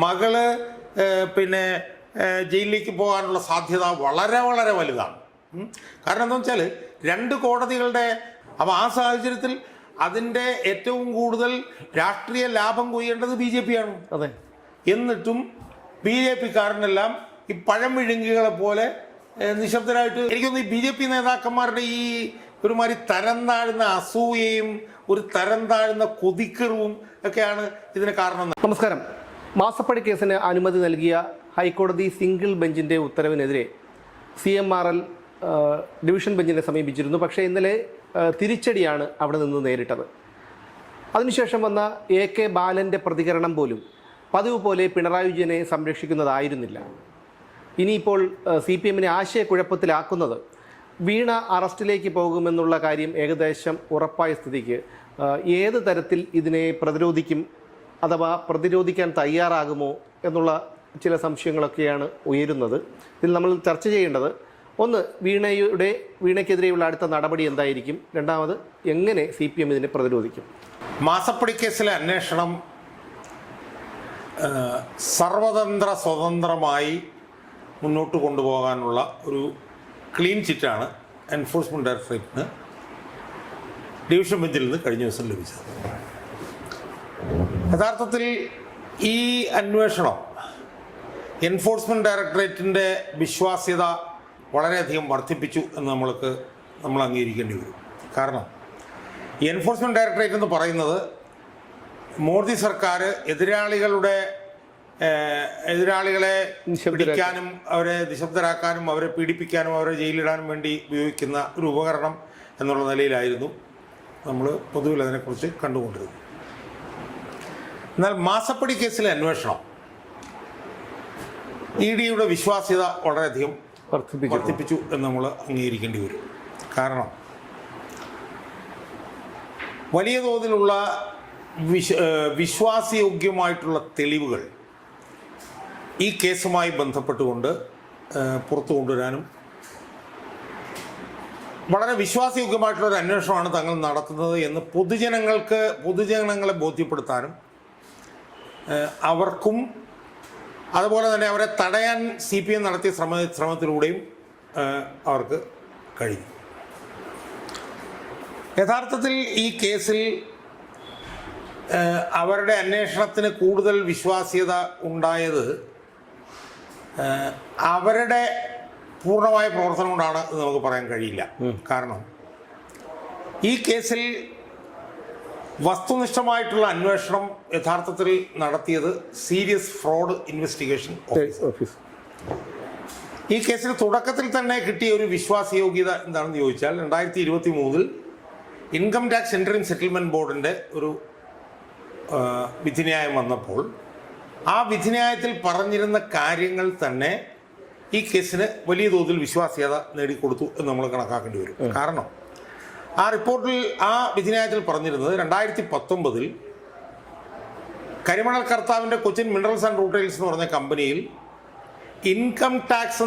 മകള് പിന്നെ ജയിലിലേക്ക് പോകാനുള്ള സാധ്യത വളരെ വളരെ വലുതാണ്. കാരണം എന്താ വെച്ചാൽ 2 കോടതികളുടെ അപ്പോൾ ആ സാഹചര്യത്തിൽ അതിൻ്റെ ഏറ്റവും കൂടുതൽ രാഷ്ട്രീയ ലാഭം കൊയ്യേണ്ടത് BJP ആണ്. അതെ. എന്നിട്ടും BJP-കാരനെല്ലാം ഈ പഴം വിഴുങ്ങികളെ പോലെ നിശബ്ദരായിട്ട് എനിക്കൊന്ന് ഈ BJP നേതാക്കന്മാരുടെ ഈ ഒരുമാതിരി തരം താഴ്ന്ന അസൂയയും ഒരു തരം താഴ്ന്ന കൊതിക്കറിവും ഒക്കെയാണ് ഇതിന് കാരണം. നമസ്കാരം. മാസപ്പടി കേസിന് അനുമതി നൽകിയ ഹൈക്കോടതി സിംഗിൾ ബെഞ്ചിൻ്റെ ഉത്തരവിനെതിരെ CMRL ഡിവിഷൻ ബെഞ്ചിനെ സമീപിച്ചിരുന്നു. പക്ഷേ ഇന്നലെ തിരിച്ചടിയാണ് അവിടെ നിന്ന് നേരിട്ടത്. അതിനുശേഷം വന്ന AK ബാലൻ്റെ പ്രതികരണം പോലും പതിവ് പോലെ പിണറായി വിജയനെ സംരക്ഷിക്കുന്നതായിരുന്നില്ല. ഇനിയിപ്പോൾ CPM-നെ ആശയക്കുഴപ്പത്തിലാക്കുന്നത് വീണ അറസ്റ്റിലേക്ക് പോകുമെന്നുള്ള കാര്യം ഏകദേശം ഉറപ്പായ സ്ഥിതിക്ക് ഏത് തരത്തിൽ ഇതിനെ പ്രതിരോധിക്കും അഥവാ പ്രതിരോധിക്കാൻ തയ്യാറാകുമോ എന്നുള്ള ചില സംശയങ്ങളൊക്കെയാണ് ഉയരുന്നത്. ഇതിൽ നമ്മൾ ചർച്ച ചെയ്യേണ്ടത് ഒന്ന് വീണയ്ക്കെതിരെയുള്ള അടുത്ത നടപടി എന്തായിരിക്കും, രണ്ടാമത് എങ്ങനെ CPM ഇതിനെ പ്രതിരോധിക്കും. മാസപ്പടി കേസിലെ അന്വേഷണം സർവതന്ത്ര സ്വതന്ത്രമായി മുന്നോട്ട് കൊണ്ടുപോകാനുള്ള ഒരു ക്ലീൻ ചിറ്റാണ് എൻഫോഴ്സ്മെൻറ്റ് ഡയറക്ടറേറ്റിന് ഡിവിഷൻ ബെഞ്ചിൽ നിന്ന് കഴിഞ്ഞ ദിവസം ലഭിച്ചത്. യഥാർത്ഥത്തിൽ ഈ അന്വേഷണം എൻഫോഴ്സ്മെൻറ്റ് ഡയറക്ടറേറ്റിൻ്റെ വിശ്വാസ്യത വളരെയധികം വർദ്ധിപ്പിച്ചു എന്ന് നമ്മൾ അംഗീകരിക്കേണ്ടി വരും. കാരണം ഈ എൻഫോഴ്സ്മെൻറ്റ് ഡയറക്ടറേറ്റ് എന്ന് പറയുന്നത് മോദി സർക്കാർ എതിരാളികളെ പിടിക്കാനും അവരെ നിശബ്ദരാക്കാനും അവരെ പീഡിപ്പിക്കാനും അവരെ ജയിലിടാനും വേണ്ടി ഉപയോഗിക്കുന്ന ഒരു ഉപകരണം എന്നുള്ള നിലയിലായിരുന്നു നമ്മൾ പൊതുവിൽ അതിനെക്കുറിച്ച് കണ്ടുകൊണ്ടിരുന്നത്. എന്നാൽ മാസപ്പടി കേസിലെ അന്വേഷണം EDയുടെ വിശ്വാസ്യത വളരെയധികം വർദ്ധിപ്പിച്ചു എന്ന് നമ്മൾ അംഗീകരിക്കേണ്ടി വരും. കാരണം വലിയ തോതിലുള്ള വിശ്വാസയോഗ്യമായിട്ടുള്ള തെളിവുകൾ ഈ കേസുമായി ബന്ധപ്പെട്ടുകൊണ്ട് പുറത്തു കൊണ്ടുവരാനും വളരെ വിശ്വാസയോഗ്യമായിട്ടുള്ളൊരു അന്വേഷണമാണ് തങ്ങൾ നടത്തുന്നത് എന്ന് പൊതുജനങ്ങളെ ബോധ്യപ്പെടുത്താനും അവർക്കും അതുപോലെ തന്നെ അവരെ തടയാൻ CPM നടത്തിയ ശ്രമത്തിലൂടെയും അവർക്ക് കഴിഞ്ഞു. യഥാർത്ഥത്തിൽ ഈ കേസിൽ അവരുടെ അന്വേഷണത്തിന് കൂടുതൽ വിശ്വാസ്യത ഉണ്ടായത് അവരുടെ പൂർണ്ണമായ പ്രവർത്തനം കൊണ്ടാണ് എന്ന് നമുക്ക് പറയാൻ കഴിയില്ല. കാരണം ഈ കേസിൽ വസ്തുനിഷ്ഠമായിട്ടുള്ള അന്വേഷണം യഥാർത്ഥത്തിൽ നടത്തിയത് സീരിയസ് ഫ്രോഡ് ഇൻവെസ്റ്റിഗേഷൻ ഓഫീസ്. ഈ കേസിൽ തുടക്കത്തിൽ തന്നെ കിട്ടിയ ഒരു വിശ്വാസയോഗ്യത എന്താണെന്ന് ചോദിച്ചാൽ 2023 ഇൻകം ടാക്സ് എൻട്രിങ് സെറ്റിൽമെൻറ്റ് ബോർഡിൻ്റെ ഒരു വിധിന്യായം വന്നപ്പോൾ ആ വിധിന്യായത്തിൽ പറഞ്ഞിരുന്ന കാര്യങ്ങൾ തന്നെ ഈ കേസിന് വലിയ തോതിൽ വിശ്വാസ്യത നേടിക്കൊടുത്തു എന്ന് നമ്മൾ കണക്കാക്കേണ്ടി വരും. കാരണം ആ റിപ്പോർട്ടിൽ ആ വിധിന്യായത്തിൽ പറഞ്ഞിരുന്നത് 2019 കരിമണൽ കർത്താവിൻ്റെ കൊച്ചിൻ മിനറൽസ് ആൻഡ് റൂട്ടെയിൽസ് എന്ന് പറഞ്ഞ കമ്പനിയിൽ ഇൻകം ടാക്സ്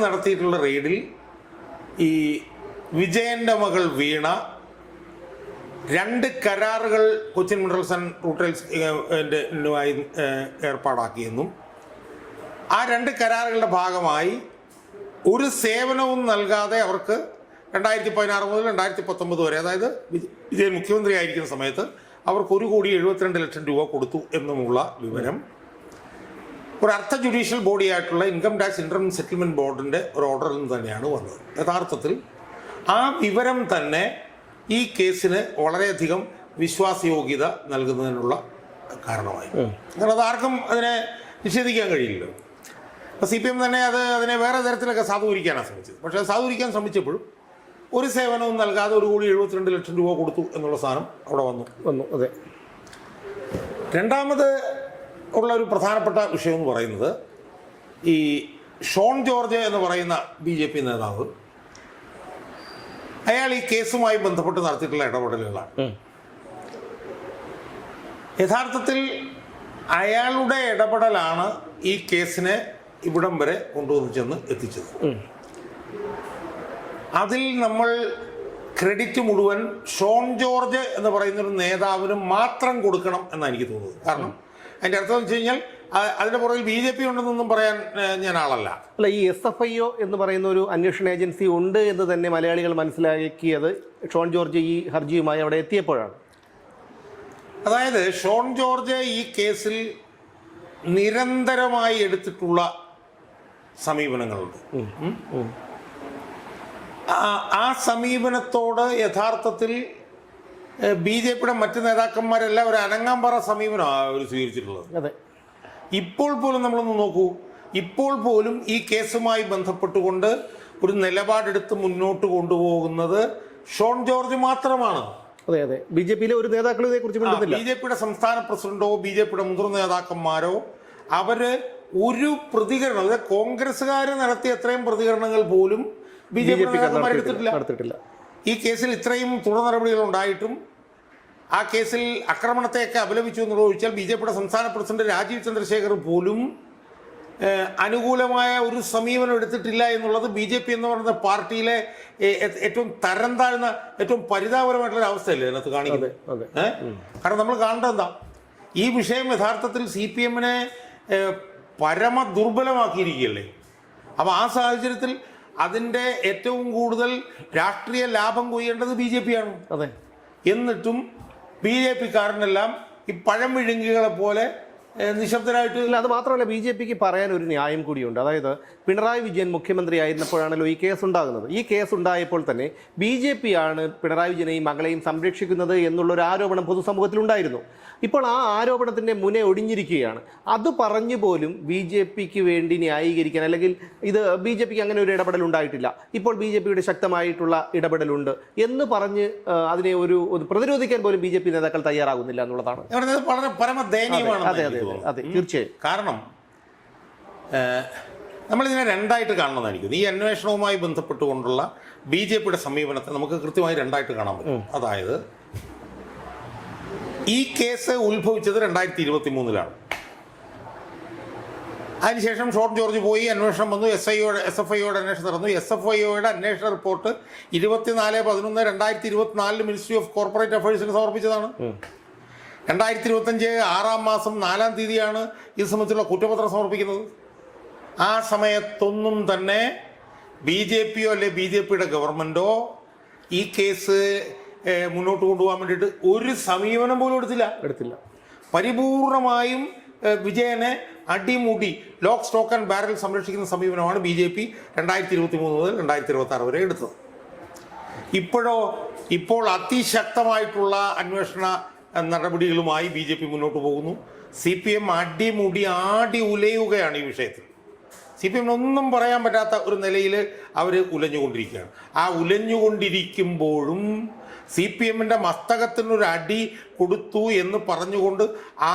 നടത്തിയിട്ടുള്ള റെയ്ഡിൽ ഈ വിജയൻ്റെ മകൾ വീണ 2 കരാറുകൾ കൊച്ചിൻ മിനറൽസ് ആൻഡ് റൂട്ടെയിൽസ് ഏർപ്പാടാക്കിയെന്നും ആ 2 കരാറുകളുടെ ഭാഗമായി ഒരു സേവനവും നൽകാതെ അവർക്ക് 2016 മുതൽ 2019 വരെ, അതായത് വിജയൻ മുഖ്യമന്ത്രി ആയിരിക്കുന്ന സമയത്ത് അവർക്ക് 1,72,00,000 രൂപ കൊടുത്തു എന്നുമുള്ള വിവരം ഒരു അർത്ഥ ജുഡീഷ്യൽ ബോഡിയായിട്ടുള്ള ഇൻകം ടാക്സ് ഇൻട്രം സെറ്റിൽമെൻറ്റ് ബോർഡിൻ്റെ ഒരു ഓർഡറിൽ നിന്ന് തന്നെയാണ് വന്നത്. യഥാർത്ഥത്തിൽ ആ വിവരം തന്നെ ഈ കേസിന് വളരെയധികം വിശ്വാസയോഗ്യത നൽകുന്നതിനുള്ള കാരണമായി. കാരണം അതാർക്കും അതിനെ നിഷേധിക്കാൻ കഴിയില്ലല്ലോ. അപ്പോൾ CPM തന്നെ അതിനെ വേറെ തരത്തിലൊക്കെ സാധൂകരിക്കാനാണ് ശ്രമിച്ചത്. പക്ഷേ സാധൂകരിക്കാൻ ശ്രമിച്ചപ്പോഴും ഒരു സേവനവും നൽകാതെ 1,72,00,000 രൂപ കൊടുത്തു എന്നുള്ള സാധനം അവിടെ വന്നു. അതെ. രണ്ടാമത് ഉള്ള ഒരു പ്രധാനപ്പെട്ട വിഷയം എന്ന് പറയുന്നത് ഈ ഷോൺ ജോർജ് എന്ന് പറയുന്ന BJP നേതാവ്, അയാൾ ഈ കേസുമായി ബന്ധപ്പെട്ട് നടത്തിയിട്ടുള്ള ഇടപെടലുകളാണ്. യഥാർത്ഥത്തിൽ അയാളുടെ ഇടപെടലാണ് ഈ കേസിനെ ഇവിടം വരെ കൊണ്ടുവന്ന് ചെന്ന് എത്തിച്ചത്. അതിൽ നമ്മൾ ക്രെഡിറ്റ് മുഴുവൻ ഷോൺ ജോർജ് എന്ന് പറയുന്ന ഒരു നേതാവിന് മാത്രം കൊടുക്കണം എന്നാണ് എനിക്ക് തോന്നുന്നത്. കാരണം അതിൻ്റെ അർത്ഥം എന്ന് വെച്ച് കഴിഞ്ഞാൽ അതിൻ്റെ പുറകിൽ BJP ഉണ്ടെന്നൊന്നും പറയാൻ ഞാൻ ആളല്ല. അല്ല, ഈ SFIO എന്ന് പറയുന്ന ഒരു അന്വേഷണ ഏജൻസി ഉണ്ട് എന്ന് തന്നെ മലയാളികൾ മനസ്സിലാക്കിയത് ഷോൺ ജോർജ് ഈ ഹർജിയുമായി അവിടെ എത്തിയപ്പോഴാണ്. അതായത് ഷോൺ ജോർജ് ഈ കേസിൽ നിരന്തരമായി എടുത്തിട്ടുള്ള സമീപനങ്ങളുണ്ട്. ആ സമീപനത്തോട് യഥാർത്ഥത്തിൽ BJPയുടെ മറ്റ് നേതാക്കന്മാരെല്ലാം ഒരു അനങ്ങാമ്പറ സമീപനമാണ് അവർ സ്വീകരിച്ചിട്ടുള്ളത്. അതെ, ഇപ്പോൾ പോലും നമ്മളൊന്ന് നോക്കൂ, ഇപ്പോൾ പോലും ഈ കേസുമായി ബന്ധപ്പെട്ടുകൊണ്ട് ഒരു നിലപാടെടുത്ത് മുന്നോട്ട് കൊണ്ടുപോകുന്നത് ഷോൺ ജോർജ് മാത്രമാണ്. അതെ അതെ, BJPയിലെ ഒരു നേതാക്കളും ഇതേക്കുറിച്ച് മിണ്ടുന്നില്ല. BJPയുടെ സംസ്ഥാന പ്രസിഡന്റോ BJPയുടെ മുതിർന്ന നേതാക്കന്മാരോ അവര് ഒരു പ്രതികരണം, അതായത് കോൺഗ്രസ്സുകാർ നടത്തിയ അത്രയും പ്രതികരണങ്ങൾ പോലും BJP നടത്തിയിട്ടില്ല. ഈ കേസിൽ ഇത്രയും തുടർ നടപടികൾ ഉണ്ടായിട്ടും ആ കേസിൽ ആക്രമണത്തെയൊക്കെ അപലപിച്ചു എന്ന് ചോദിച്ചാൽ BJPയുടെ സംസ്ഥാന പ്രസിഡന്റ് രാജീവ് ചന്ദ്രശേഖർ പോലും അനുകൂലമായ ഒരു സമീപനം എടുത്തിട്ടില്ല എന്നുള്ളത് BJP എന്ന് പറയുന്ന പാർട്ടിയിലെ ഏറ്റവും തരം താഴ്ന്ന, ഏറ്റവും പരിതാപകരമായിട്ടുള്ള അവസ്ഥയല്ലേ അതിനകത്ത് കാണിക്കുന്നത്. കാരണം നമ്മൾ കാണേണ്ടത് എന്താ, ഈ വിഷയം യഥാർത്ഥത്തിൽ CPM-നെ പരമ ദുർബലമാക്കിയിരിക്കുകയല്ലേ. അപ്പോൾ ആ സാഹചര്യത്തിൽ അതിൻ്റെ ഏറ്റവും കൂടുതൽ രാഷ്ട്രീയ ലാഭം കൊയ്യേണ്ടത് BJP-ആണ്. അതെ, എന്നിട്ടും BJP-കാരനെല്ലാം ഈ പഴം വിഴുങ്ങികളെ പോലെ നിശബ്ദരായിട്ട്. ഇല്ല, അത് മാത്രമല്ല, BJPക്ക് പറയാൻ ഒരു ന്യായം കൂടിയുണ്ട്. അതായത് പിണറായി വിജയൻ മുഖ്യമന്ത്രി ആയിരുന്നപ്പോഴാണല്ലോ ഈ കേസ് ഉണ്ടാകുന്നത്. ഈ കേസ് ഉണ്ടായപ്പോൾ തന്നെ BJP-ആണ് പിണറായി വിജയനെയും മകളെയും സംരക്ഷിക്കുന്നത് എന്നുള്ളൊരു ആരോപണം പൊതുസമൂഹത്തിലുണ്ടായിരുന്നു. ഇപ്പോൾ ആ ആരോപണത്തിൻ്റെ മുനെ ഒടിഞ്ഞിരിക്കുകയാണ്. അത് പറഞ്ഞു പോലും BJPക്ക് വേണ്ടി ന്യായീകരിക്കാൻ, അല്ലെങ്കിൽ ഇത് BJPക്ക് അങ്ങനെ ഒരു ഇടപെടൽ ഉണ്ടായിട്ടില്ല, ഇപ്പോൾ BJPയുടെ ശക്തമായിട്ടുള്ള ഇടപെടലുണ്ട് എന്ന് പറഞ്ഞ് അതിനെ ഒരു പ്രതിരോധിക്കാൻ പോലും BJP നേതാക്കൾ തയ്യാറാകുന്നില്ല എന്നുള്ളതാണ് വളരെ പരമദയനീയമാണ്. അതെ അതെ അതെ, തീർച്ചയായും. കാരണം നമ്മളിതിനെ രണ്ടായിട്ട് കാണണമെന്നായിരിക്കും. ഈ അന്വേഷണവുമായി ബന്ധപ്പെട്ടുകൊണ്ടുള്ള BJPയുടെ സമീപനത്തെ നമുക്ക് കൃത്യമായി രണ്ടായിട്ട് കാണാൻ പറ്റും. അതായത് ഈ കേസ് ഉത്ഭവിച്ചത് 2023-ലാണ്. അതിനുശേഷം ഷോൺ ജോർജ് പോയി, അന്വേഷണം വന്നു, SFIOയുടെ അന്വേഷണം നടന്നു. SFIOയുടെ അന്വേഷണ റിപ്പോർട്ട് 24/11/2024 മിനിസ്ട്രി ഓഫ് കോർപ്പറേറ്റ് അഫയേഴ്സിന് സമർപ്പിച്ചതാണ്. 2025 6-ാം മാസം 4-ാം തീയതിയാണ് ഇത് സംബന്ധിച്ചുള്ള കുറ്റപത്രം സമർപ്പിക്കുന്നത്. ആ സമയത്തൊന്നും തന്നെ BJPയോ അല്ലെ BJPയുടെ ഗവൺമെൻറ്റോ ഈ കേസ് മുന്നോട്ട് കൊണ്ടുപോകാൻ വേണ്ടിയിട്ട് ഒരു സമീപനം പോലും എടുത്തില്ല. പരിപൂർണമായും വിജയനെ അടിമുടി ലോക്ക് സ്റ്റോക്ക് ആൻഡ് ബാരൽ സംരക്ഷിക്കുന്ന സമീപനമാണ് BJP 2023 മുതൽ 2026 വരെ എടുത്തത്. ഇപ്പോൾ അതിശക്തമായിട്ടുള്ള അന്വേഷണ നടപടികളുമായി BJP മുന്നോട്ട് പോകുന്നു. CPM അടിമുടി ആടി ഉലയുകയാണ് ഈ വിഷയത്തിൽ. CPM ഒന്നും പറയാൻ പറ്റാത്ത ഒരു നിലയിൽ അവർ ഉലഞ്ഞുകൊണ്ടിരിക്കുകയാണ്. ആ ഉലഞ്ഞുകൊണ്ടിരിക്കുമ്പോഴും CPM-ന്റെ മസ്തകത്തിനൊരു അടി കൊടുത്തു എന്ന് പറഞ്ഞുകൊണ്ട്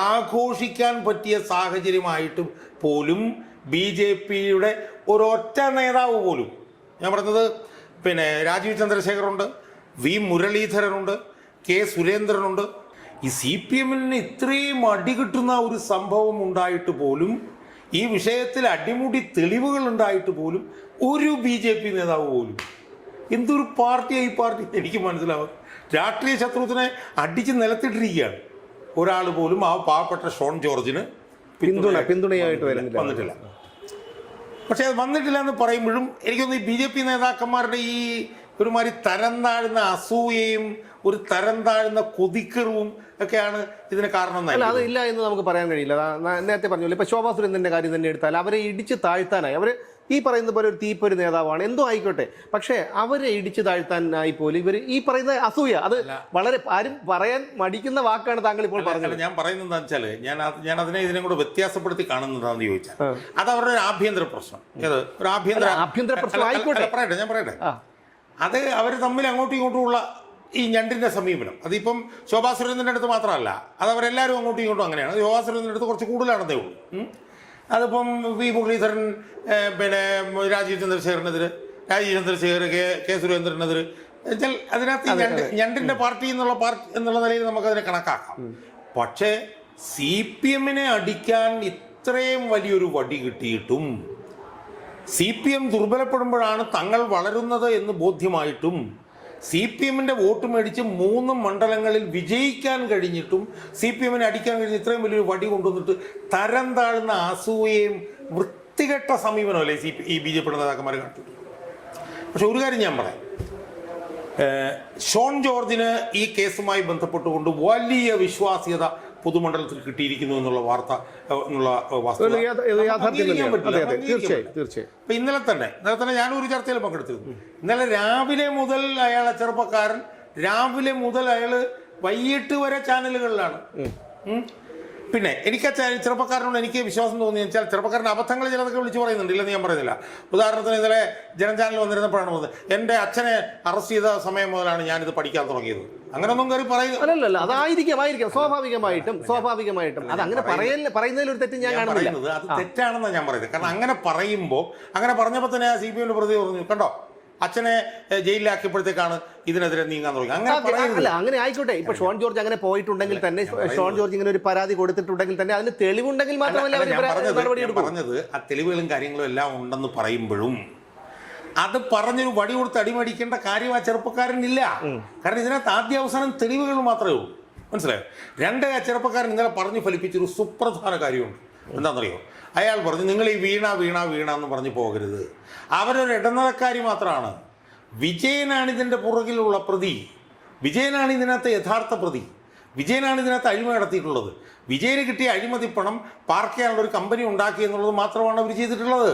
ആഘോഷിക്കാൻ പറ്റിയ സാഹചര്യമായിട്ടും പോലും BJPയുടെ ഒരൊറ്റ നേതാവ് പോലും, ഞാൻ പറഞ്ഞത് രാജീവ് ചന്ദ്രശേഖറുണ്ട്, V മുരളീധരനുണ്ട്, K സുരേന്ദ്രനുണ്ട്. ഈ CPM-ന് ഇത്രയും അടി കിട്ടുന്ന ഒരു സംഭവം ഉണ്ടായിട്ട് പോലും, ഈ വിഷയത്തിൽ അടിമുടി തെളിവുകൾ ഉണ്ടായിട്ട് പോലും ഒരു BJP നേതാവ് പോലും, എന്തൊരു പാർട്ടിയാണ് ഈ പാർട്ടി എനിക്ക് മനസ്സിലാവും. രാഷ്ട്രീയ ശത്രുവിനെ അടിച്ച് നിലത്തിട്ടിരിക്കുകയാണ്. ഒരാൾ പോലും ആ പാവപ്പെട്ട ഷോൺ ജോർജിന് പിന്തുണയായിട്ട് വന്നിട്ടില്ല. പക്ഷെ അത് വന്നിട്ടില്ല എന്ന് പറയുമ്പോഴും എനിക്കൊന്ന് ഈ BJP നേതാക്കന്മാരുടെ ഈ ഒരുമാതിരി തരം താഴ്ന്ന അസൂയയും ഒരു തരം താഴ്ന്ന കൊതിക്കറും ഒക്കെയാണ് ഇതിന് കാരണം. അല്ല, അതില്ല എന്ന് നമുക്ക് പറയാൻ കഴിയില്ല. നേരത്തെ പറഞ്ഞില്ല, ഇപ്പൊ ശോഭാ സുരേന്ദ്രന്റെ കാര്യം തന്നെ എടുത്താൽ അവരെ ഇടിച്ച് താഴ്ത്താനായി, അവര് ഈ പറയുന്ന പോലെ ഒരു തീപ്പൊരു നേതാവാണ്, എന്തോ ആയിക്കോട്ടെ, പക്ഷേ അവരെ ഇടിച്ചു താഴ്ത്താനായി പോലും ഇവർ ഈ പറയുന്ന അസൂയ, അത് വളരെ ആരും പറയാൻ മടിക്കുന്ന വാക്കാണ് താങ്കൾ ഇപ്പോൾ പറഞ്ഞത്. ഞാൻ പറയുന്നത് എന്താ വെച്ചാൽ, ഞാൻ ഇതിനെ കൂടെ വ്യത്യാസപ്പെടുത്തി കാണുന്നതാണെന്ന് ചോദിച്ചാൽ അത് അവരുടെ ഒരു ആഭ്യന്തര പ്രശ്നം. ഒരു ആഭ്യന്തര പ്രശ്നം ആയിക്കോട്ടെ, ഞാൻ പറയട്ടെ. അത് അവർ തമ്മിൽ അങ്ങോട്ടും ഇങ്ങോട്ടുമുള്ള ഈ ഞണ്ടിൻ്റെ സമീപനം, അതിപ്പം ശോഭാ സുരേന്ദ്രൻ്റെ അടുത്ത് മാത്രമല്ല, അത് അവരെല്ലാവരും അങ്ങോട്ടും ഇങ്ങോട്ടും അങ്ങനെയാണ്. ശോഭാ സുരേന്ദ്രൻ്റെ അടുത്ത് കുറച്ച് കൂടുതലാണെന്നേ ഉള്ളൂ. അതിപ്പം V മുരളീധരൻ രാജീവ് ചന്ദ്രശേഖരനെതിരെ, K സുരേന്ദ്രനെതിരെ വെച്ചാൽ അതിനകത്ത് ഞണ്ടിൻ്റെ പാർട്ടി എന്നുള്ള നിലയിൽ നമുക്കതിനെ കണക്കാക്കാം. പക്ഷേ CPM-നെ അടിക്കാൻ ഇത്രയും വലിയൊരു വടി കിട്ടിയിട്ടും, CPM ദുർബലപ്പെടുമ്പോഴാണ് തങ്ങൾ വളരുന്നത് എന്ന് ബോധ്യമായിട്ടും CPM-ന്റെ വോട്ട് മേടിച്ച് 3 മണ്ഡലങ്ങളിൽ വിജയിക്കാൻ കഴിഞ്ഞിട്ടും CPM-നെ അടിക്കാൻ കഴിഞ്ഞ ഇത്രയും വലിയൊരു വടി കൊണ്ടുവന്നിട്ട് തരം താഴ്ന്ന അസൂയയും വൃത്തികെട്ട സമീപനമല്ലേ ഈ BJP നേതാക്കന്മാർ കാണിച്ചു. പക്ഷെ ഒരു കാര്യം ഞാൻ പറയാം, ഷോൺ ജോർജിന് ഈ കേസുമായി ബന്ധപ്പെട്ടുകൊണ്ട് വലിയ വിശ്വാസ്യത പൊതുമണ്ഡലത്തിൽ കിട്ടിയിരിക്കുന്നു എന്നുള്ള വാർത്ത ഇപ്പൊ ഇന്നലെ തന്നെ ഞാനൊരു ചർച്ചയിൽ പങ്കെടുത്തിരുന്നു. ഇന്നലെ രാവിലെ മുതൽ അയാളെ ചെറുപ്പക്കാരൻ വൈകിട്ട് വരെ ചാനലുകളിലാണ്. പിന്നെ എനിക്ക് ചെറുപ്പക്കാരനോട് എനിക്ക് വിശ്വാസം തോന്നിയെന്ന് വെച്ചാൽ ചെറുപ്പക്കാരൻ അബദ്ധങ്ങൾ ചിലതൊക്കെ വിളിച്ചു പറയുന്നുണ്ട്, ഇല്ലെന്ന് ഞാൻ പറയുന്നില്ല. ഉദാഹരണത്തിന് ഇന്നലെ ജനചാനൽ വന്നിരുന്നപ്പോഴാണ് പറഞ്ഞത്, എൻ്റെ അച്ഛനെ അറസ്റ്റ് ചെയ്ത സമയം മുതലാണ് ഞാനിത് പഠിക്കാൻ തുടങ്ങിയത്. അങ്ങനെയൊന്നും കയറി പറയുന്നത് അതായിരിക്കാം സ്വാഭാവികമായിട്ടും അത് അങ്ങനെ പറയുന്നതിൽ ഒരു തെറ്റ് ഞാൻ കാണുന്നത്. അത് തെറ്റാണെന്നാണ് ഞാൻ പറയുന്നത്. കാരണം അങ്ങനെ പറയുമ്പോൾ, അങ്ങനെ പറഞ്ഞപ്പോൾ തന്നെ CPM-ന്റെ പ്രതി പറഞ്ഞു, കണ്ടോ അച്ഛനെ ജയിലിലാക്കിയപ്പോഴത്തേക്കാണ് ഇതിനെതിരെ നീങ്ങാൻ തുടങ്ങി. അങ്ങനെ ആയിക്കോട്ടെ. ഇപ്പൊ ഷോൺ ജോർജ് അങ്ങനെ പോയിട്ടുണ്ടെങ്കിൽ തന്നെ, ഷോൺ ജോർജ് ഇങ്ങനെ ഒരു പരാതി കൊടുത്തിട്ടുണ്ടെങ്കിൽ തന്നെ അതിന് തെളിവുണ്ടെങ്കിൽ മാത്രമല്ല പറഞ്ഞത്. ആ തെളിവുകളും കാര്യങ്ങളും എല്ലാം ഉണ്ടെന്ന് പറയുമ്പോഴും അത് പറഞ്ഞൊരു വടി കൊടുത്ത് അടിമടിക്കേണ്ട കാര്യം ആ ചെറുപ്പക്കാരനില്ല. കാരണം ഇതിനകത്ത് ആദ്യ അവസാനം തെളിവുകൾ മാത്രമേ ഉള്ളൂ. മനസ്സിലായോ? ആ ചെറുപ്പക്കാരൻ ഇന്നലെ പറഞ്ഞു ഫലിപ്പിച്ചൊരു സുപ്രധാന കാര്യമുണ്ട്. എന്താണെന്നറിയോ? അയാൾ പറഞ്ഞു, നിങ്ങൾ ഈ വീണ എന്ന് പറഞ്ഞു പോകരുത്, അവരൊരു ഇടനിലക്കാരി മാത്രമാണ്. വിജയനാണ് ഇതിൻ്റെ പുറകിലുള്ള പ്രതി, വിജയനാണ് ഇതിനകത്ത് യഥാർത്ഥ പ്രതി, വിജയനാണ് ഇതിനകത്ത് അഴിമതി നടത്തിയിട്ടുള്ളത്. വിജയന് കിട്ടിയ അഴിമതി പണം പാർക്ക് ചെയ്യാനുള്ള ഒരു കമ്പനി ഉണ്ടാക്കി എന്നുള്ളത് മാത്രമാണ് അവർ ചെയ്തിട്ടുള്ളത്.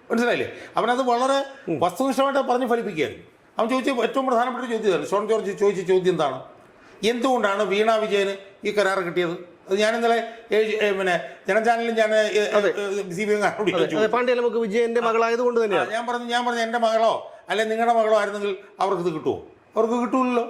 മനസ്സിലായില്ലേ? അവനത് വളരെ വസ്തുനിഷ്ഠമായിട്ട് പറഞ്ഞ് ഫലിപ്പിക്കുകയായിരുന്നു. അവൻ ചോദിച്ച ഏറ്റവും പ്രധാനപ്പെട്ട ചോദ്യമാണ്, ഷോൺ ജോർജ് ചോദിച്ച ചോദ്യം എന്താണ്, എന്തുകൊണ്ടാണ് വീണ വിജയന് ഈ കരാർ കിട്ടിയത്? അത് ഞാൻ ഇന്നലെ ജനചാനലിൽ ഞാൻ പാണ്ഡ്യലമുക്ക് വിജയന്റെ മകളായതുകൊണ്ട് തന്നെയാണ് ഞാൻ പറഞ്ഞു എൻ്റെ മകളോ അല്ലെ നിങ്ങളുടെ മകളോ ആയിരുന്നെങ്കിൽ അവർക്ക് ഇത് കിട്ടുമോ? അവർക്ക് കിട്ടൂല്ലോ.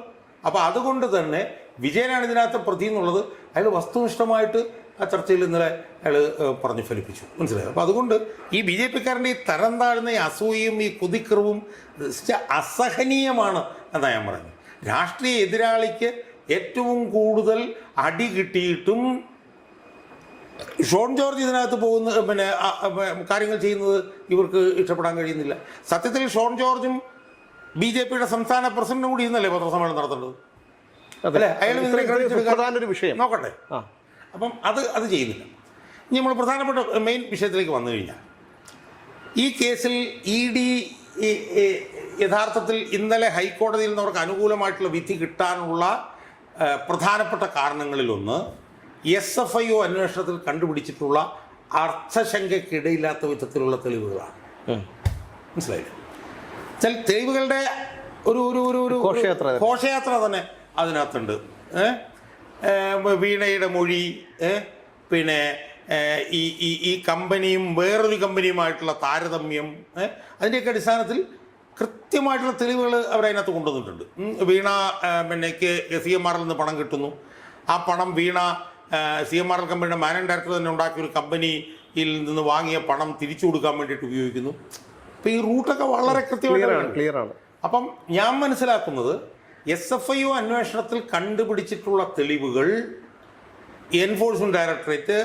അപ്പോൾ അതുകൊണ്ട് തന്നെ വിജയനാണ് ഇതിനകത്ത് പ്രതി എന്നുള്ളത് അയാൾ വസ്തുനിഷ്ഠമായിട്ട് ആ ചർച്ചയിൽ ഇന്നലെ അയാൾ പറഞ്ഞു ഫലിപ്പിച്ചു. മനസ്സിലായോ? അപ്പോൾ അതുകൊണ്ട് ഈ BJP-ക്കാരൻ്റെ ഈ തരം താഴ്ന്ന ഈ അസൂയയും ഈ കുതിക്കറിവും അസഹനീയമാണ് എന്നാണ് ഞാൻ പറഞ്ഞത്. രാഷ്ട്രീയ എതിരാളിക്ക് ഏറ്റവും കൂടുതൽ അടി കിട്ടിയിട്ടും ഷോൺ ജോർജ് ഇതിനകത്ത് പോകുന്ന കാര്യങ്ങൾ ചെയ്യുന്നത് ഇവർക്ക് ഇഷ്ടപ്പെടാൻ കഴിയുന്നില്ല. സത്യത്തിൽ ഷോൺ ജോർജും BJP-യുടെ സംസ്ഥാന പ്രസിഡന്റും കൂടി ഇന്നല്ലേ പത്രസമ്മേളനം നടത്തേണ്ടത്? അല്ലേ? അയാൾ വിഷയം നോക്കട്ടെ. അപ്പം അത് ചെയ്യുന്നില്ല. ഇനി നമ്മൾ പ്രധാനപ്പെട്ട മെയിൻ വിഷയത്തിലേക്ക് വന്നു കഴിഞ്ഞാൽ, ഈ കേസിൽ ED യഥാർത്ഥത്തിൽ ഇന്നലെ ഹൈക്കോടതിയിൽ നിന്ന് അവർക്ക് അനുകൂലമായിട്ടുള്ള വിധി കിട്ടാനുള്ള പ്രധാനപ്പെട്ട കാരണങ്ങളിലൊന്ന് SFIO അന്വേഷണത്തിൽ കണ്ടുപിടിച്ചിട്ടുള്ള അർത്ഥശങ്കയ്ക്കിടയില്ലാത്ത വിധത്തിലുള്ള തെളിവുകളാണ്. മനസ്സിലായില്ലേ? ചില തെളിവുകളുടെ ഒരു ഘോഷയാത്ര തന്നെ അതിനകത്തുണ്ട്. വീണയുടെ മൊഴി, പിന്നെ ഈ കമ്പനിയും വേറൊരു കമ്പനിയുമായിട്ടുള്ള താരതമ്യം, അതിൻ്റെയൊക്കെ അടിസ്ഥാനത്തിൽ കൃത്യമായിട്ടുള്ള തെളിവുകൾ അവരതിനകത്ത് കൊണ്ടുവന്നിട്ടുണ്ട്. വീണ CMRL നിന്ന് പണം കിട്ടുന്നു. ആ പണം വീണ CMRL കമ്പനിയുടെ മാനേജിംഗ് ഡയറക്ടർ തന്നെ ഉണ്ടാക്കിയ ഒരു കമ്പനിയിൽ നിന്ന് വാങ്ങിയ പണം തിരിച്ചു കൊടുക്കാൻ വേണ്ടിയിട്ട് ഉപയോഗിക്കുന്നു. അപ്പോൾ ഈ റൂട്ടൊക്കെ വളരെ ക്ലിയറാണ്. അപ്പം ഞാൻ മനസ്സിലാക്കുന്നത് SFIO അന്വേഷണത്തിൽ കണ്ടുപിടിച്ചിട്ടുള്ള തെളിവുകൾ എൻഫോഴ്സ്മെൻറ്റ് ഡയറക്ടറേറ്റ്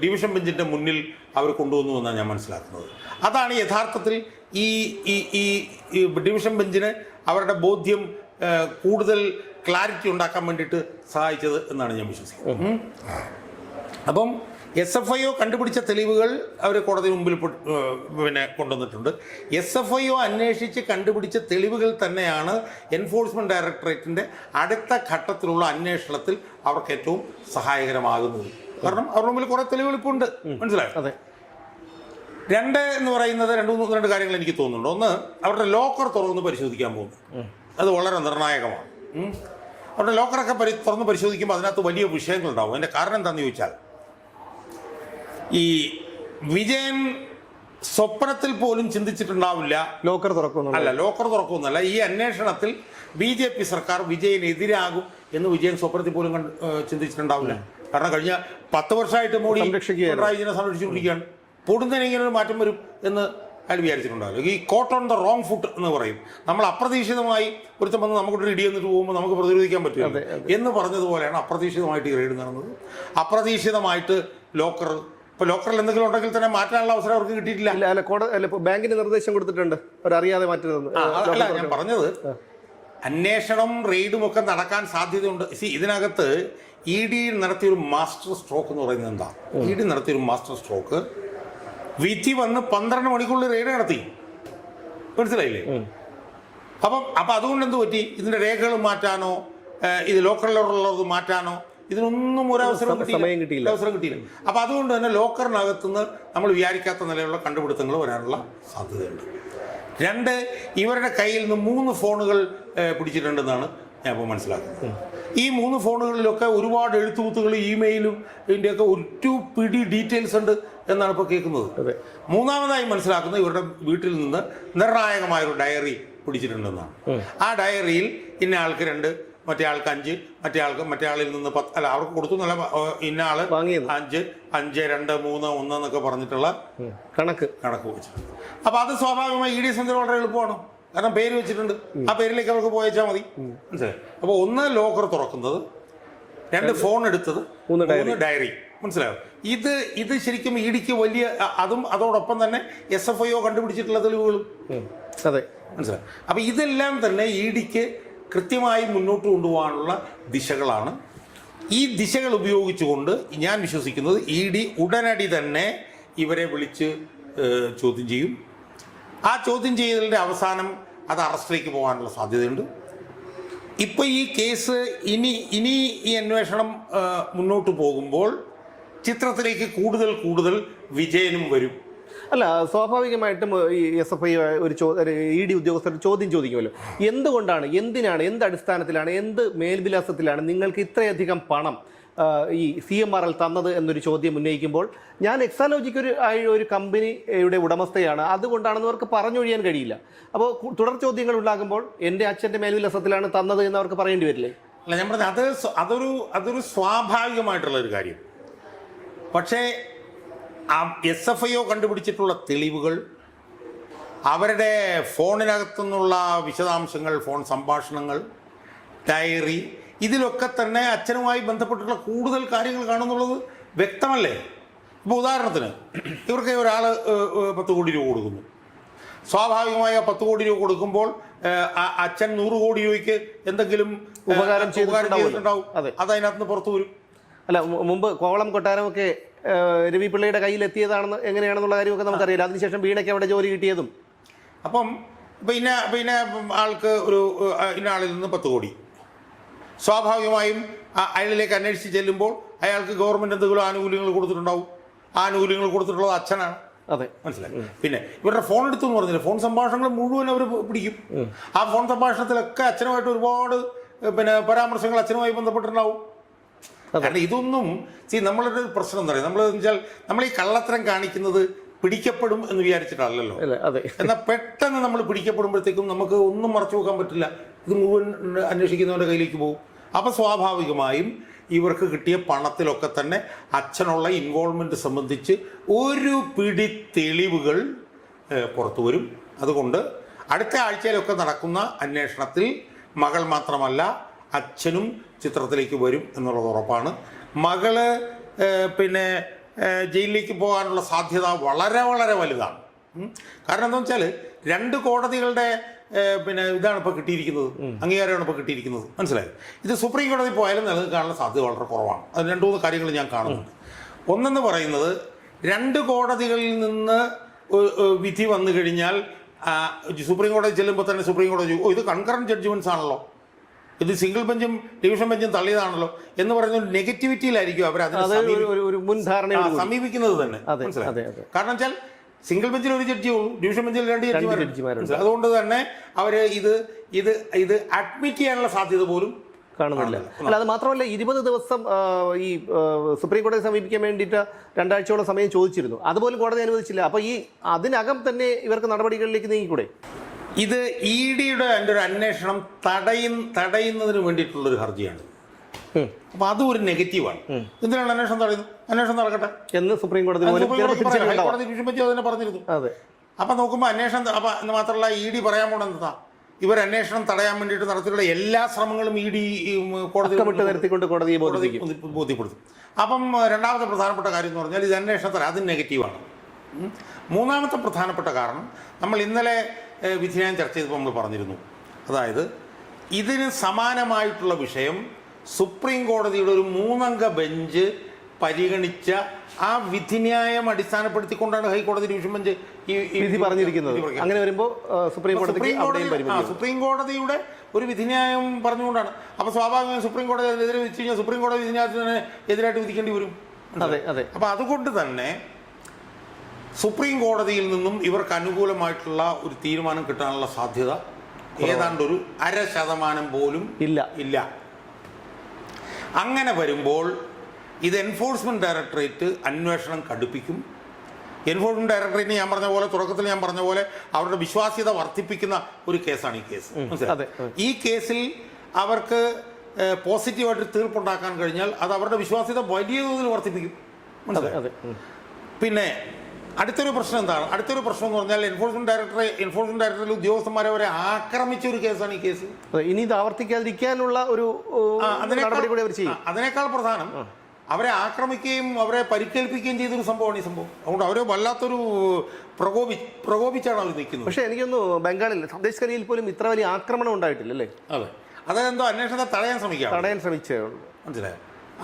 ഡിവിഷൻ ബെഞ്ചിൻ്റെ മുന്നിൽ അവർ കൊണ്ടുവന്നു എന്നാണ് ഞാൻ മനസ്സിലാക്കുന്നത്. അതാണ് യഥാർത്ഥത്തിൽ ഈ ഡിവിഷൻ ബെഞ്ചിന് അവരുടെ ബോധ്യം കൂടുതൽ ക്ലാരിറ്റി ഉണ്ടാക്കാൻ വേണ്ടിയിട്ട് സഹായിച്ചത് എന്നാണ് ഞാൻ വിശ്വസിക്കുന്നത്. അപ്പം SFIO കണ്ടുപിടിച്ച തെളിവുകൾ അവർ കോടതി മുമ്പിൽ കൊണ്ടുവന്നിട്ടുണ്ട്. SFIO അന്വേഷിച്ച് കണ്ടുപിടിച്ച തെളിവുകൾ തന്നെയാണ് എൻഫോഴ്സ്മെൻറ്റ് ഡയറക്ടറേറ്റിൻ്റെ അടുത്ത ഘട്ടത്തിലുള്ള അന്വേഷണത്തിൽ അവർക്ക് ഏറ്റവും സഹായകരമാകുന്നത്. കാരണം അവരുടെ മുമ്പിൽ കുറേ തെളിവുകൾ ഇപ്പോൾ ഉണ്ട്. മനസ്സിലായോ? അതെ. എന്ന് പറയുന്നത് രണ്ട് കാര്യങ്ങൾ എനിക്ക് തോന്നുന്നുണ്ട്. ഒന്ന്, അവരുടെ ലോക്കർ തുറന്ന് പരിശോധിക്കാൻ പോകുന്നു. അത് വളരെ നിർണായകമാണ്. അവരുടെ ലോക്കറൊക്കെ തുറന്ന് പരിശോധിക്കുമ്പോൾ അതിനകത്ത് വലിയ വിഷയങ്ങളുണ്ടാവും. അതിൻ്റെ കാരണം എന്താണെന്ന് ചോദിച്ചാൽ, ഈ വിജയൻ സ്വപ്നത്തിൽ പോലും ചിന്തിച്ചിട്ടുണ്ടാവില്ല ലോക്കർ തുറക്കുമെന്നല്ല. ഈ അന്വേഷണത്തിൽ BJP സർക്കാർ വിജയനെതിരാകും എന്ന് വിജയൻ സ്വപ്നത്തിൽ പോലും ചിന്തിച്ചിട്ടുണ്ടാവില്ല. കാരണം കഴിഞ്ഞ 10 വർഷമായിട്ട് മോഡി പിണറായി വിജയനെ സംരക്ഷിച്ചുകൊണ്ടിരിക്കുകയാണ്. പൊടുന്നതിന് ഇങ്ങനെ ഒരു മാറ്റം വരും എന്ന് അയാൾ വിചാരിച്ചിട്ടുണ്ടാവില്ല. ഈ got on the wrong foot എന്ന് പറയും. നമ്മൾ അപ്രതീക്ഷിതമായി ഒരുത്തം വന്ന് നമുക്കൊരു ഇടി എന്നിട്ട് പോകുമ്പോൾ നമുക്ക് പ്രതിരോധിക്കാൻ പറ്റില്ല എന്ന് പറഞ്ഞതുപോലെയാണ് അപ്രതീക്ഷിതമായിട്ട് ഈ റെയ്ഡ് നടന്നത്. അപ്രതീക്ഷിതമായിട്ട് ഇപ്പോൾ ലോക്കറിൽ എന്തെങ്കിലും ഉണ്ടെങ്കിൽ തന്നെ മാറ്റാനുള്ള അവസരം അവർക്ക് കിട്ടിയിട്ടില്ല. ബാങ്കിന് നിർദ്ദേശം കൊടുത്തിട്ടുണ്ട്, അവരറിയാതെ മാറ്റരുതെന്ന്. അല്ല, ഞാൻ പറഞ്ഞത് അന്വേഷണം റെയ്ഡും ഒക്കെ നടക്കാൻ സാധ്യതയുണ്ട്. ഇതിനകത്ത് ഇ ഡി നടത്തിയൊരു മാസ്റ്റർ സ്ട്രോക്ക് എന്ന് പറയുന്നത് എന്താ? ഇ ഡി നടത്തിയൊരു മാസ്റ്റർ സ്ട്രോക്ക്, വിധി വന്ന് 12 മണിക്കൂറിൽ റെയ്ഡ് നടത്തി. മനസ്സിലായില്ലേ? അപ്പം അതുകൊണ്ട് എന്ത് പറ്റി? ഇതിന്റെ രേഖകൾ മാറ്റാനോ ഇത് ലോക്കറിലുള്ളത് മാറ്റാനോ ഇതിനൊന്നും ഒരവസരം കിട്ടിയില്ല. അപ്പം അതുകൊണ്ട് തന്നെ ലോക്കറിനകത്തുനിന്ന് നമ്മൾ വിചാരിക്കാത്ത നിലയിലുള്ള കണ്ടുപിടുത്തങ്ങൾ വരാനുള്ള സാധ്യതയുണ്ട്. 2, ഇവരുടെ കയ്യിൽ നിന്ന് 3 ഫോണുകൾ പിടിച്ചിട്ടുണ്ടെന്നാണ് ഞാൻ ഇപ്പോൾ മനസ്സിലാക്കുന്നത്. ഈ 3 ഫോണുകളിലൊക്കെ ഒരുപാട് എഴുത്തുകുത്തുകൾ, ഇമെയിലും ഇതിൻ്റെയൊക്കെ ഒരു പിടി ഡീറ്റെയിൽസ് ഉണ്ട് എന്നാണ് ഇപ്പോൾ കേൾക്കുന്നത്. മൂന്നാമതായി മനസ്സിലാക്കുന്നത് ഇവരുടെ വീട്ടിൽ നിന്ന് നിർണായകമായൊരു ഡയറി പിടിച്ചിട്ടുണ്ടെന്നാണ്. ആ ഡയറിയിൽ ഇന്ന ആൾക്ക് 2, മറ്റേ ആൾക്ക് 5, മറ്റേ ആളിൽ നിന്ന് 10, അല്ല അവർക്ക് കൊടുത്തു നല്ല ഇന്ന ആള് 5, 5, 2, 3, 1 എന്നൊക്കെ പറഞ്ഞിട്ടുള്ള കണക്ക് വെച്ചിട്ടുണ്ട്. അപ്പൊ അത് സ്വാഭാവികമായി ഇ ഡി സംബന്ധിച്ച് വളരെ എളുപ്പമാണ്. കാരണം പേര് വെച്ചിട്ടുണ്ട്, ആ പേരിലേക്ക് അവർക്ക് പോയച്ചാൽ മതി. മനസ്സിലായി? അപ്പൊ 1 ലോക്കർ തുറക്കുന്നത്, 2 ഫോൺ എടുത്തത്, 3 ഡയറി. മനസ്സിലായോ? ഇത് ശരിക്കും ഇ ഡിക്ക് വലിയ, അതും അതോടൊപ്പം തന്നെ SFIO കണ്ടുപിടിച്ചിട്ടുള്ള തെളിവുകളും. അതെ, മനസ്സിലായി? അപ്പൊ ഇതെല്ലാം തന്നെ ഇ ഡിക്ക് കൃത്യമായി മുന്നോട്ട് കൊണ്ടുപോകാനുള്ള ദിശകളാണ്. ഈ ദിശകൾ ഉപയോഗിച്ചുകൊണ്ട് ഞാൻ വിശ്വസിക്കുന്നത് ഇ ഡി ഉടനടി തന്നെ ഇവരെ വിളിച്ച് ചോദ്യം ചെയ്യും. ആ ചോദ്യം ചെയ്യലിൻ്റെ അവസാനം അത് അറസ്റ്റിലേക്ക് പോകാനുള്ള സാധ്യതയുണ്ട്. ഇപ്പോൾ ഈ കേസ് ഇനി ഈ അന്വേഷണം മുന്നോട്ട് പോകുമ്പോൾ ചിത്രത്തിലേക്ക് കൂടുതൽ വിജയനും വരും. അല്ല, സ്വാഭാവികമായിട്ടും ഈ SFI ഒരു ഇ ഡി ഉദ്യോഗസ്ഥർ ചോദ്യം ചോദിക്കുമല്ലോ. എന്തുകൊണ്ടാണ്, എന്തിനാണ്, എന്ത് അടിസ്ഥാനത്തിലാണ്, എന്ത് മേൽവിലാസത്തിലാണ് നിങ്ങൾക്ക് ഇത്രയധികം പണം ഈ CMRL തന്നത് എന്നൊരു ചോദ്യം ഉന്നയിക്കുമ്പോൾ ഞാൻ എക്സാലോജിക്ക് ഒരു കമ്പനിയുടെ ഉടമസ്ഥയാണ്, അതുകൊണ്ടാണെന്ന് അവർക്ക് പറഞ്ഞൊഴിയാൻ കഴിയില്ല. അപ്പോൾ തുടർ ചോദ്യങ്ങൾ ഉണ്ടാകുമ്പോൾ എൻ്റെ അച്ഛൻ്റെ മേൽവിലാസത്തിലാണ് തന്നത് എന്ന് അവർക്ക് പറയേണ്ടി വരില്ലേ? അല്ല, ഞാൻ പറഞ്ഞത് അതൊരു സ്വാഭാവികമായിട്ടുള്ളൊരു കാര്യം. പക്ഷേ SFIO കണ്ടുപിടിച്ചിട്ടുള്ള തെളിവുകൾ, അവരുടെ ഫോണിനകത്തുനിന്നുള്ള വിശദാംശങ്ങൾ, ഫോൺ സംഭാഷണങ്ങൾ, ഡയറി, ഇതിലൊക്കെ തന്നെ അച്ഛനുമായി ബന്ധപ്പെട്ടുള്ള കൂടുതൽ കാര്യങ്ങൾ കാണുന്നുള്ളത് വ്യക്തമല്ലേ? ഇപ്പോൾ ഉദാഹരണത്തിന് ഇവർക്ക് ഒരാൾ 10 കോടി രൂപ കൊടുക്കുന്നു. സ്വാഭാവികമായി ആ 10 കോടി രൂപ കൊടുക്കുമ്പോൾ അച്ഛൻ 100 കോടി രൂപയ്ക്ക് എന്തെങ്കിലും ഉപകാരം ചെയ്തിട്ടുണ്ടാവും. അത് അതിനകത്ത് പുറത്തു വരും. അല്ല, മുമ്പ് കോവളം കൊട്ടാരമൊക്കെ രവി പിള്ളയുടെ കയ്യിൽ എത്തിയതാണെന്ന് എങ്ങനെയാണെന്നുള്ള കാര്യമൊക്കെ നമുക്കറിയില്ല. അതിനുശേഷം വീണയ്ക്ക് അവിടെ ജോലി കിട്ടിയതും. അപ്പം പിന്നെ ആൾക്ക് ഇന്ന ആളിൽ നിന്ന് 10 കോടി, സ്വാഭാവികമായും അയാളിലേക്ക് അന്വേഷിച്ച് ചെല്ലുമ്പോൾ അയാൾക്ക് ഗവൺമെന്റ് എന്തെങ്കിലും ആനുകൂല്യങ്ങൾ കൊടുത്തിട്ടുണ്ടാവും. ആ ആനുകൂല്യങ്ങൾ കൊടുത്തിട്ടുള്ളത് അച്ഛനാണ്. അതെ, മനസ്സിലായി? പിന്നെ ഇവരുടെ ഫോൺ എടുത്തെന്ന് പറഞ്ഞില്ല, ഫോൺ സംഭാഷണങ്ങൾ മുഴുവൻ അവർ പിടിക്കും. ആ ഫോൺ സംഭാഷണത്തിലൊക്കെ അച്ഛനുമായിട്ട് ഒരുപാട് പരാമർശങ്ങൾ അച്ഛനുമായി ബന്ധപ്പെട്ടിട്ടുണ്ടാവും. കാരണം ഇതൊന്നും നമ്മളൊരു പ്രശ്നം എന്താ പറയുക, നമ്മൾ ഈ കള്ളത്തരം കാണിക്കുന്നത് പിടിക്കപ്പെടും എന്ന് വിചാരിച്ചിട്ടല്ലല്ലോ. എന്നാൽ പെട്ടെന്ന് നമ്മൾ പിടിക്കപ്പെടുമ്പോഴത്തേക്കും നമുക്ക് ഒന്നും മറച്ചു വെക്കാൻ പറ്റില്ല. ഇത് മുഴുവൻ അന്വേഷിക്കുന്നവരുടെ കയ്യിലേക്ക് പോകും. അപ്പം സ്വാഭാവികമായും ഇവർക്ക് കിട്ടിയ പണത്തിലൊക്കെ തന്നെ അച്ഛനുള്ള ഇൻവോൾവ്മെൻറ്റ് സംബന്ധിച്ച് ഒരു പിടി തെളിവുകൾ പുറത്തു വരും. അതുകൊണ്ട് അടുത്ത ആഴ്ചയിലൊക്കെ നടക്കുന്ന അന്വേഷണത്തിൽ മകൾ മാത്രമല്ല അച്ഛനും ചിത്രത്തിലേക്ക് വരും എന്നുള്ളത് ഉറപ്പാണ്. മകള് ജയിലിലേക്ക് പോകാനുള്ള സാധ്യത വളരെ വലുതാണ്. കാരണം എന്താണെന്ന് വെച്ചാൽ 2 കോടതികളുടെ ഇതാണ് ഇപ്പോൾ കിട്ടിയിരിക്കുന്നത്, അംഗീകാരമാണ് ഇപ്പോൾ കിട്ടിയിരിക്കുന്നത്. മനസ്സിലായി? ഇത് സുപ്രീം കോടതി പോയാലും നിലനിൽക്കാനുള്ള സാധ്യത വളരെ കുറവാണ്. അത് 2-3 കാര്യങ്ങൾ ഞാൻ കാണുന്നുണ്ട്. ഒന്നെന്ന് പറയുന്നത് 2 കോടതികളിൽ നിന്ന് വിധി വന്നു കഴിഞ്ഞാൽ സുപ്രീം കോടതി ചെല്ലുമ്പോൾ തന്നെ സുപ്രീം കോടതി ഇത് കൺകറന്റ് ജഡ്ജ്മെന്റ്സ് ആണല്ലോ, ഇത് സിംഗിൾ ബെഞ്ചും ഡിവിഷൻ ബെഞ്ചും തള്ളിയതാണല്ലോ എന്ന് പറയുന്ന ഒരു നെഗറ്റിവിറ്റിയിലായിരിക്കും അവർ സമീപിക്കുന്നത് തന്നെ. കാരണം വെച്ചാൽ സിംഗിൾ ബെഞ്ചിൽ ഒരു ജഡ്ജിയേ ഉള്ളൂ, ഡിവിഷൻ ബെഞ്ചിൽ 2 ജഡ്ജിമാരുണ്ട്. അതുകൊണ്ട് തന്നെ അവര് ഇത് അഡ്മിറ്റ് ചെയ്യാനുള്ള സാധ്യത പോലും കാണുന്നില്ല. അല്ല, അത് മാത്രമല്ല 20 ദിവസം ഈ സുപ്രീം കോടതിയെ സമീപിക്കാൻ വേണ്ടിയിട്ട് 2 ആഴ്ചയോളം സമയം ചോദിച്ചിരുന്നു. അതുപോലും കോടതി അനുവദിച്ചില്ല. അപ്പോൾ അതിനകം തന്നെ ഇവർക്ക് നടപടികളിലേക്ക് നീങ്ങിക്കൂടെ? ഇത് ഇ ഡിയുടെ ഒരു അന്വേഷണം തടയുന്നതിന് വേണ്ടിയിട്ടുള്ളൊരു ഹർജിയാണ്. അപ്പോൾ അതും ഒരു നെഗറ്റീവാണ്. എന്തിനാണ് അന്വേഷണം തടയുന്നത്? അന്വേഷണം നടക്കട്ടെ എന്ന് സുപ്രീം കോടതി ഡിവിഷൻ ബെഞ്ച് തന്നെ പറഞ്ഞിരുന്നു. അപ്പം നോക്കുമ്പോൾ അന്വേഷണം, അപ്പം മാത്രമല്ല ഇ ഡി പറയാൻ പോകണം എന്താ, ഇവർ അന്വേഷണം തടയാൻ വേണ്ടിയിട്ട് നടത്തിയുള്ള എല്ലാ ശ്രമങ്ങളും ഇ ഡി കോടതിയെ ബോധ്യപ്പെടുത്തും. അപ്പം രണ്ടാമത്തെ പ്രധാനപ്പെട്ട കാര്യം എന്ന് പറഞ്ഞാൽ ഇത് അന്വേഷണത്തിൽ അത് നെഗറ്റീവാണ്. മൂന്നാമത്തെ പ്രധാനപ്പെട്ട കാരണം നമ്മൾ ഇന്നലെ വിധിന്യായം ചർച്ച ചെയ്തപ്പോൾ നമ്മൾ പറഞ്ഞിരുന്നു. അതായത് ഇതിന് സമാനമായിട്ടുള്ള വിഷയം സുപ്രീം കോടതിയുടെ ഒരു 3-അംഗ ബെഞ്ച് പരിഗണിച്ച ആ വിധിന്യായം അടിസ്ഥാനപ്പെടുത്തിക്കൊണ്ടാണ് ഹൈക്കോടതി ഡിവിഷൻ ബെഞ്ച് ഈ വിധി പറഞ്ഞിരിക്കുന്നത്. അങ്ങനെ വരുമ്പോൾ സുപ്രീം കോടതിയുടെ ഒരു വിധിന്യായം പറഞ്ഞുകൊണ്ടാണ്. അപ്പൊ സ്വാഭാവികമായും സുപ്രീം കോടതി അതിനെതിരെ വിധിച്ചു കഴിഞ്ഞാൽ സുപ്രീം കോടതി വിധിന്യായത്തിന് എതിരായിട്ട് വിധിക്കേണ്ടി വരും. അപ്പൊ അതുകൊണ്ട് തന്നെ സുപ്രീം കോടതിയിൽ നിന്നും ഇവർക്ക് അനുകൂലമായിട്ടുള്ള ഒരു തീരുമാനം കിട്ടാനുള്ള സാധ്യത ഏതാണ്ട് ഒരു 0.5% പോലും ഇല്ല. അങ്ങനെ വരുമ്പോൾ ഇത് എൻഫോഴ്സ്മെന്റ് ഡയറക്ടറേറ്റ് അന്വേഷണം കടുപ്പിക്കും. എൻഫോഴ്സ്മെന്റ് ഡയറക്ടറേറ്റ് ഞാൻ പറഞ്ഞ പോലെ തുടക്കത്തിൽ ഞാൻ പറഞ്ഞ പോലെ അവരുടെ വിശ്വാസ്യത വർദ്ധിപ്പിക്കുന്ന ഒരു കേസാണ് ഈ കേസ്. ഈ കേസിൽ അവർക്ക് പോസിറ്റീവായിട്ട് തീർപ്പുണ്ടാക്കാൻ കഴിഞ്ഞാൽ അത് അവരുടെ വിശ്വാസ്യത വലിയ തോതിൽ വർദ്ധിപ്പിക്കും. പിന്നെ അടുത്തൊരു പ്രശ്നം എന്താണ്? അടുത്തൊരു പ്രശ്നം എന്ന് പറഞ്ഞാൽ എൻഫോഴ്സ്മെന്റ് ഡയറക്ടറിലെ ഉദ്യോഗസ്ഥന്മാരെ അവരെ ആക്രമിച്ച ഒരു കേസാണ് ഈ കേസ്. ഇനി ഇത് ആവർത്തിക്കാതിരിക്കാനുള്ള ഒരു അതിനേക്കാൾ പ്രധാനം അവരെ ആക്രമിക്കുകയും അവരെ പരിക്കേൽപ്പിക്കുകയും ചെയ്തൊരു സംഭവമാണ് ഈ സംഭവം. അതുകൊണ്ട് അവരെ വല്ലാത്തൊരു പ്രകോപിച്ചാണ് അവർ നിൽക്കുന്നത്. പക്ഷേ എനിക്കൊന്നു ബംഗാളിൽ സന്ദേശ് ഖനിയിൽ പോലും ഇത്ര വലിയ ആക്രമണം ഉണ്ടായിട്ടില്ലല്ലേ? അതെ, അതെന്തോ അന്വേഷണത്തെ തടയാൻ ശ്രമിച്ചേ ഉള്ളൂ. മനസ്സിലായോ?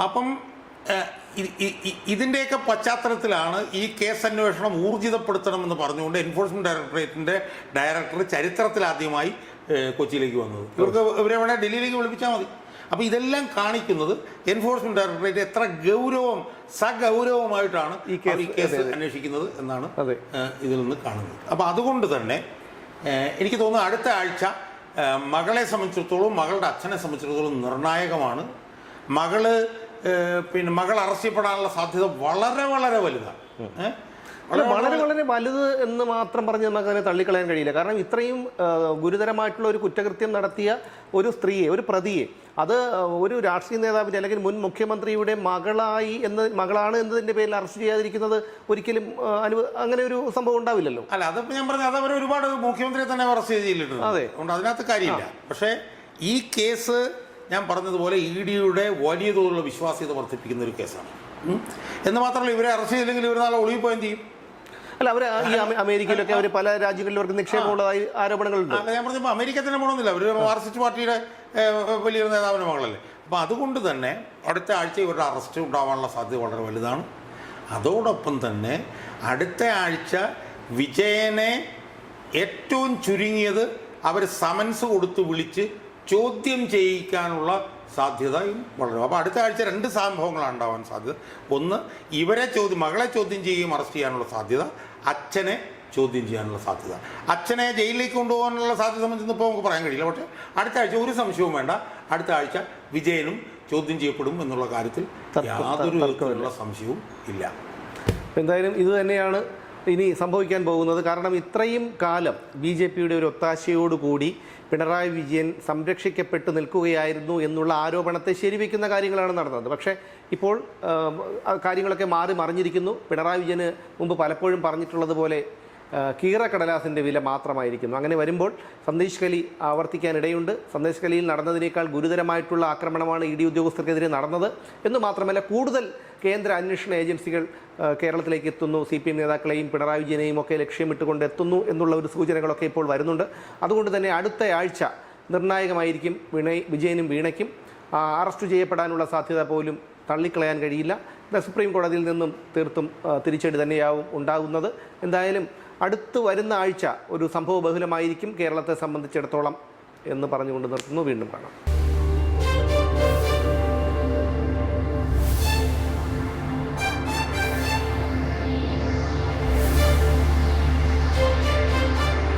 അപ്പം ഇതിൻ്റെയൊക്കെ പശ്ചാത്തലത്തിലാണ് ഈ കേസ് അന്വേഷണം ഊർജിതപ്പെടുത്തണമെന്ന് പറഞ്ഞുകൊണ്ട് എൻഫോഴ്സ്മെന്റ് ഡയറക്ടറേറ്റിന്റെ ഡയറക്ടർ ചരിത്രത്തിലാദ്യമായി കൊച്ചിയിലേക്ക് വന്നത്. ഇവരെ വേണേൽ ഡൽഹിയിലേക്ക് വിളിപ്പിച്ചാൽ മതി. അപ്പോൾ ഇതെല്ലാം കാണിക്കുന്നത് എൻഫോഴ്സ്മെന്റ് ഡയറക്ടറേറ്റ് എത്ര സഗൗരവമായിട്ടാണ് ഈ കേസ് അന്വേഷിക്കുന്നത് എന്നാണ് ഇതിൽ നിന്ന് കാണുന്നത്. അപ്പോൾ അതുകൊണ്ട് തന്നെ എനിക്ക് തോന്നുന്നു അടുത്ത ആഴ്ച മകളെ സംബന്ധിച്ചിടത്തോളം മകളുടെ അച്ഛനെ സംബന്ധിച്ചിടത്തോളം നിർണായകമാണ്. മകൾ അറസ്റ്റ് ചെയ്യപ്പെടാനുള്ള സാധ്യത വളരെ വളരെ വലുതാണ്. വളരെ വളരെ വലുത് എന്ന് മാത്രം പറഞ്ഞ് നമുക്ക് അതിനെ തള്ളിക്കളയാൻ കഴിയില്ല. കാരണം ഇത്രയും ഗുരുതരമായിട്ടുള്ള ഒരു കുറ്റകൃത്യം നടത്തിയ ഒരു സ്ത്രീയെ, ഒരു പ്രതിയെ, അത് ഒരു രാഷ്ട്രീയ നേതാവിൻ്റെ അല്ലെങ്കിൽ മുൻ മുഖ്യമന്ത്രിയുടെ മകളാണ് എന്നതിൻ്റെ പേരിൽ അറസ്റ്റ് ചെയ്യാതിരിക്കുന്നത് ഒരിക്കലും അങ്ങനെ ഒരു സംഭവം ഉണ്ടാവില്ലല്ലോ. അല്ല, അതിപ്പോൾ ഞാൻ പറഞ്ഞത് അതവർ ഒരുപാട് മുഖ്യമന്ത്രിയെ തന്നെ അറസ്റ്റ് ചെയ്തിട്ടുണ്ട്. അതെ, അതുകൊണ്ട് അതിനകത്ത് കാര്യമില്ല. പക്ഷേ ഈ കേസ് ഞാൻ പറഞ്ഞതുപോലെ EDയുടെ വലിയ തോതിലുള്ള വിശ്വാസ്യത വർദ്ധിപ്പിക്കുന്ന ഒരു കേസാണ്. എന്ന് മാത്രമല്ല, ഇവരെ അറസ്റ്റ് ചെയ്തില്ലെങ്കിൽ ഇവർ നാളെ ഒളിവിൽ പോയി എന്ത് ചെയ്യും? അല്ല, അവർ ഈ അമേരിക്കയിലൊക്കെ അവർ പല രാജ്യങ്ങളിലും അവർക്ക് നിക്ഷേപമുള്ളതായി ആരോപണങ്ങളുണ്ട്. അല്ല, ഞാൻ പറഞ്ഞപ്പോൾ അമേരിക്ക തന്നെ പോകണമെന്നില്ല, അവർ മാർക്സിസ്റ്റ് പാർട്ടിയുടെ വലിയൊരു നേതാവിൻ്റെ മകളല്ലേ. അപ്പോൾ അതുകൊണ്ട് തന്നെ അടുത്ത ആഴ്ച ഇവരുടെ അറസ്റ്റ് ഉണ്ടാവാനുള്ള സാധ്യത വളരെ വലുതാണ്. അതോടൊപ്പം തന്നെ അടുത്ത ആഴ്ച വിജയനെ ഏറ്റവും ചുരുങ്ങിയത് അവർ സമൻസ് കൊടുത്ത് വിളിച്ച് ചോദ്യം ചെയ്യിക്കാനുള്ള സാധ്യതയും വളരെ. അപ്പോൾ അടുത്ത ആഴ്ച 2 സംഭവങ്ങളാണ് ഉണ്ടാവാൻ സാധ്യത. ഒന്ന്, മകളെ ചോദ്യം ചെയ്യുകയും അറസ്റ്റ് ചെയ്യാനുള്ള സാധ്യത, അച്ഛനെ ചോദ്യം ചെയ്യാനുള്ള സാധ്യത. അച്ഛനെ ജയിലിലേക്ക് കൊണ്ടുപോകാനുള്ള സാധ്യത സംബന്ധിച്ച് ഇപ്പോൾ നമുക്ക് പറയാൻ കഴിയില്ല. പക്ഷേ അടുത്ത ആഴ്ച ഒരു സംശയവും വേണ്ട, അടുത്ത ആഴ്ച വിജയനും ചോദ്യം ചെയ്യപ്പെടും എന്നുള്ള കാര്യത്തിൽ യാതൊരു തരത്തിലുള്ള സംശയവും ഇല്ല. എന്തായാലും ഇത് തന്നെയാണ് ഇനി സംഭവിക്കാൻ പോകുന്നത്. കാരണം ഇത്രയും കാലം BJPയുടെ ഒരു ഒത്താശയോടുകൂടി പിണറായി വിജയൻ സംരക്ഷിക്കപ്പെട്ടു നിൽക്കുകയായിരുന്നു എന്നുള്ള ആരോപണത്തെ ശരിവെക്കുന്ന കാര്യങ്ങളാണ് നടന്നത്. പക്ഷേ ഇപ്പോൾ കാര്യങ്ങളൊക്കെ മാറി മറിഞ്ഞിരിക്കുന്നു. പിണറായി വിജയന് മുമ്പ് പലപ്പോഴും പറഞ്ഞിട്ടുള്ളതുപോലെ കീറക്കടലാസിൻ്റെ വില മാത്രമായിരിക്കുന്നു. അങ്ങനെ വരുമ്പോൾ സന്ദേശ് ഖലി ആവർത്തിക്കാനിടയുണ്ട്. സന്ദേശ് ഖലിയിൽ നടന്നതിനേക്കാൾ ഗുരുതരമായിട്ടുള്ള ആക്രമണമാണ് ED ഉദ്യോഗസ്ഥർക്കെതിരെ നടന്നത് എന്ന് മാത്രമല്ല, കൂടുതൽ കേന്ദ്ര അന്വേഷണ ഏജൻസികൾ കേരളത്തിലേക്ക് എത്തുന്നു, CPM നേതാക്കളെയും പിണറായി വിജയനെയും ഒക്കെ ലക്ഷ്യമിട്ടുകൊണ്ട് എത്തുന്നു എന്നുള്ള ഒരു സൂചനകളൊക്കെ ഇപ്പോൾ വരുന്നുണ്ട്. അതുകൊണ്ട് തന്നെ അടുത്ത ആഴ്ച നിർണായകമായിരിക്കും വിജയനും വീണയ്ക്കും. അറസ്റ്റ് ചെയ്യപ്പെടാനുള്ള സാധ്യത പോലും തള്ളിക്കളയാൻ കഴിയില്ല. സുപ്രീം കോടതിയിൽ നിന്നും തീർത്തും തിരിച്ചടി തന്നെയാവും ഉണ്ടാകുന്നത്. എന്തായാലും അടുത്ത് വരുന്ന ആഴ്ച ഒരു സംഭവ ബഹുലമായിരിക്കും കേരളത്തെ സംബന്ധിച്ചിടത്തോളം എന്ന് പറഞ്ഞുകൊണ്ട് നിർത്തുന്നു. വീണ്ടും കാണാം.